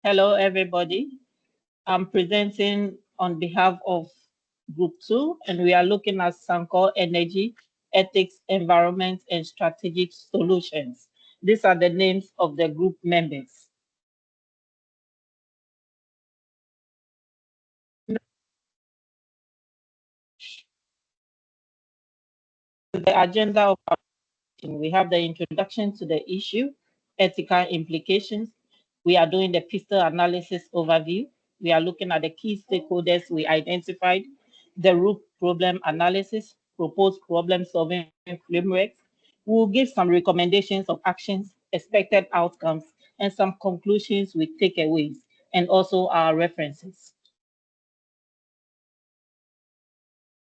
Hello, everybody. I'm presenting on behalf of Group 2, and we are looking at Sancor Energy, Ethics, Environment, and Strategic Solutions. These are the names of the group members. The agenda of our meeting, we have the introduction to the issue, ethical implications. We are doing the pistol analysis overview. We are looking at the key stakeholders we identified, the root problem analysis, proposed problem solving frameworks. We'll give some recommendations of actions, expected outcomes, and some conclusions with takeaways, and also our references.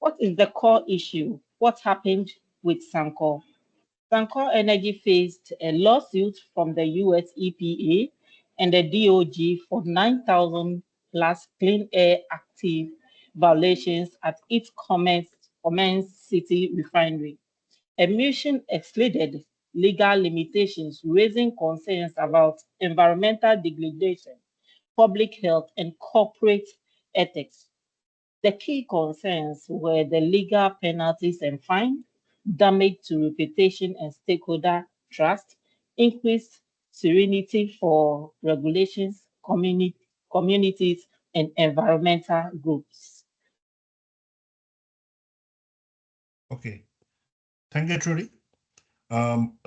What is the core issue? What happened with Sancor? Sancor Energy faced a lawsuit from the US EPA and the DOJ for 9,000 plus Clean Air Active violations at its Commerce City refinery. Emission exceeded legal limitations, raising concerns about environmental degradation, public health, and corporate ethics. The key concerns were the legal penalties and fines, damage to reputation and stakeholder trust, increased serenity for regulations, communities, and environmental groups. Okay, thank you, Trudy.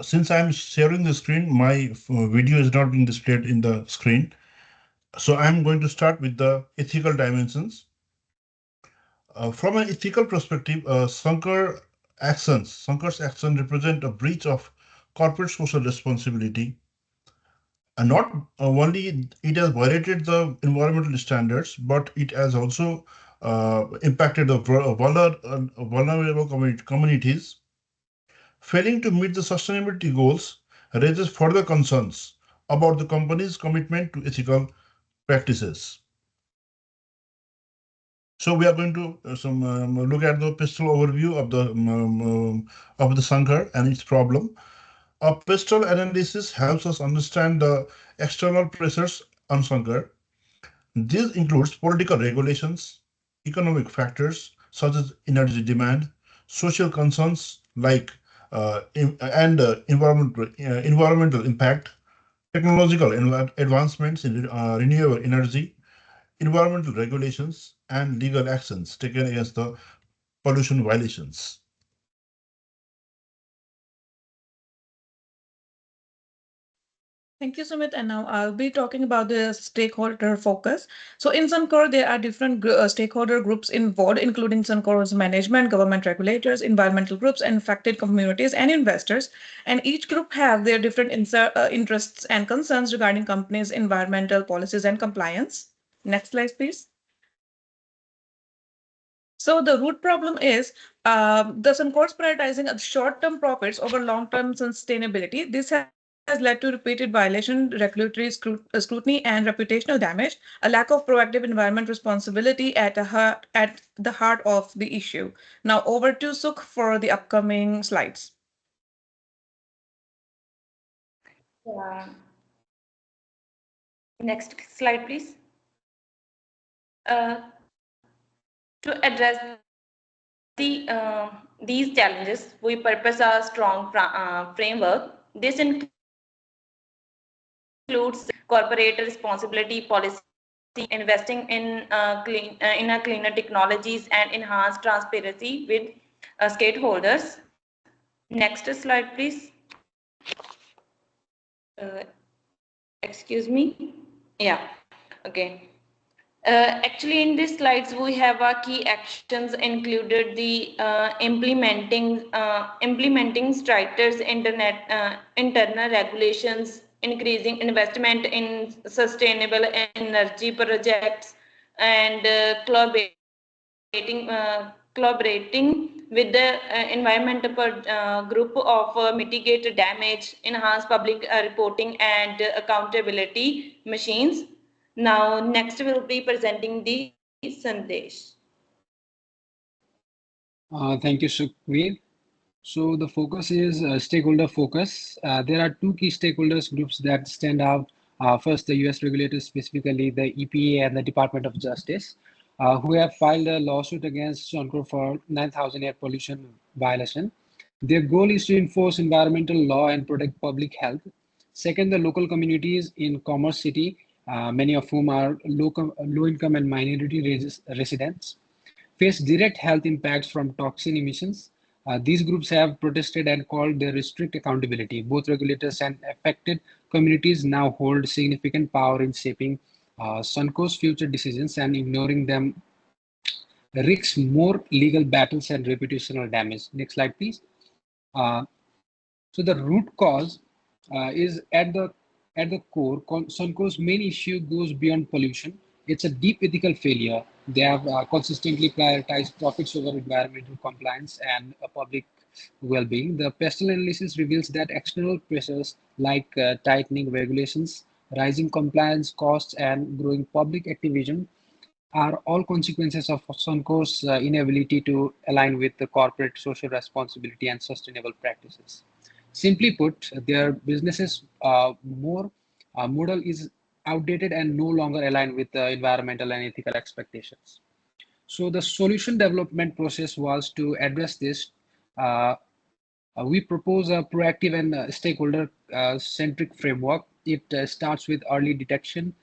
Since I'm sharing the screen, my video is not being displayed in the screen. So I'm going to start with the ethical dimensions. From an ethical perspective, Sankar's actions represent a breach of corporate social responsibility. And not only it has violated the environmental standards, but it has also impacted the vulnerable communities. Failing to meet the sustainability goals raises further concerns about the company's commitment to ethical practices. So we are going to look at the pistol overview of the Sankar and its problem. A pistol analysis helps us understand the external pressures on Sankar. This includes political regulations, economic factors such as energy demand, social concerns like environmental impact, technological advancements in renewable energy, environmental regulations, and legal actions taken against the pollution violations. Thank you, Sumit. And now I'll be talking about the stakeholder focus. So in Suncor, there are different stakeholder groups involved, including Suncor's management, government regulators, environmental groups, and affected communities and investors. And each group have their different interests and concerns regarding companies' environmental policies and compliance. Next slide, please. So the root problem is the Suncor's prioritizing short-term profits over long-term sustainability. This has led to repeated violation, regulatory scrutiny, and reputational damage. A lack of proactive environment responsibility at the heart of the issue. Now over to Sukh for the upcoming slides. Next slide, please. To address these challenges, we purpose a strong framework. This includes corporate responsibility policy, investing in cleaner technologies, and enhanced transparency with stakeholders. Next slide, please. Excuse me. Yeah. Okay. Actually, in these slides, we have our key actions included the implementing stricter internal regulations, increasing investment in sustainable energy projects, and collaborating with the environmental group of mitigate damage, enhance public reporting and accountability machines. Now, next we'll be presenting the Sandesh. Thank you, Sukhveer. So the focus is stakeholder focus. There are two key stakeholders groups that stand out First, the US regulators, specifically the EPA and the Department of Justice, who have filed a lawsuit against Suncor for 9,000 air pollution violation. Their goal is to enforce environmental law and protect public health. Second, the local communities in Commerce City, many of whom are low-income and minority residents, face direct health impacts from toxin emissions. These groups have protested and called their strict accountability. Both regulators and affected communities now hold significant power in shaping Suncor's future decisions, and ignoring them risks more legal battles and reputational damage. Next slide, please. Uh, so the root cause is at the core. Suncor's main issue goes beyond pollution. It's a deep ethical failure. They have consistently prioritized profits over environmental compliance and public well-being. The pestle analysis reveals that external pressures like tightening regulations, rising compliance costs, and growing public activism are all consequences of Suncor's inability to align with the corporate social responsibility and sustainable practices. Simply put, their business's model is outdated and no longer aligned with the environmental and ethical expectations. So the solution development process was to address this. Uh, we propose a proactive and stakeholder-centric framework. It starts with early detection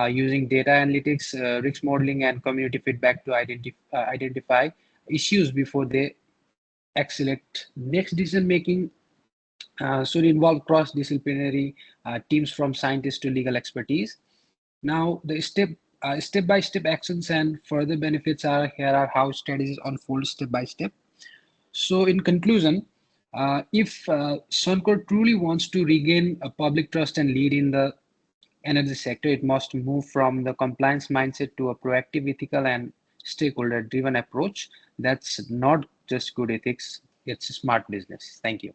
using data analytics, risk modeling, and community feedback to identify issues before they escalate. Next, decision-making should involve cross-disciplinary teams from scientists to legal expertise. Now, the step-by-step actions and further benefits are here are how strategies unfold step by step. So in conclusion, if Suncor truly wants to regain a public trust and lead in the energy sector, it must move from the compliance mindset to a proactive, ethical, and stakeholder-driven approach. That's not just good ethics, it's smart business. Thank you.